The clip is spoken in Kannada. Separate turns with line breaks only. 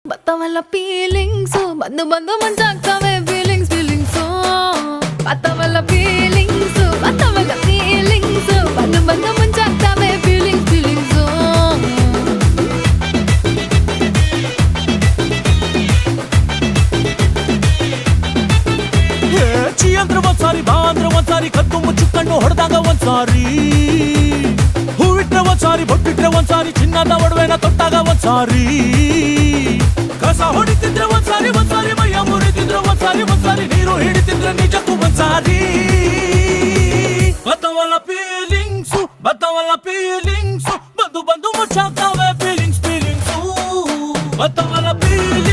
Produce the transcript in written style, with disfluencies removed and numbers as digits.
ಬತ್ತವಲ್ಲ ಫೀಲಿಂಗ್ಸು ಬಂದು ಬಂದು ಮಂಜಾಗ್ತವೆ ಫೀಲಿಂಗ್ಸು ಬತ್ತವಲ್ಲ ಫೀಲಿಂಗ್ಸು ಬಂದು ಬಂದು ಮಂಜಾಗ್ತವೆ ಫೀಲಿಂಗ್ಸು
ಚಿ ಅಂದ್ರೆ ಒಂದ್ಸಾರಿ ಬಾ ಅಂದ್ರೆ ಒಂದ್ಸಾರಿ ಕದ್ದು ಮುಚ್ಚುಕೊಂಡು ಹೊಡೆದಾಗ ಒಂದ್ಸಾರಿ ಹೂವಿಟ್ರೆ ಒಂದ್ಸಾರಿ ಬೊಟ್ಟಿಟ್ರೆ ಒಂದ್ಸಾರಿ ಚಿನ್ನದ ಒಡವೆನ ತೊಟ್ಟಾಗ ಒಂದ್ಸಾರಿ ಕಸ ಹೊಡಿತಿದ್ರೆ ಒಂದ್ಸಾರಿ ಮೈಯ ಮುರಿತಿದ್ರೆ ಒಂದ್ಸಾರಿ ನೀರು ಹಿಡಿತಿದ್ರೆ ನಿಜಕ್ಕೂ ಒಂದ್ಸಾರಿ ಬತ್ತವಲ್ಲ ಫೀಲಿಂಗ್ಸು ಬಂದು ಬಂದು ಮುಚ್ಚಾಗ್ತಾವೆ ಫೀಲಿಂಗ್ಸು ಬತ್ತವಲ್ಲ ಫೀಲಿಂಗ್ಸ್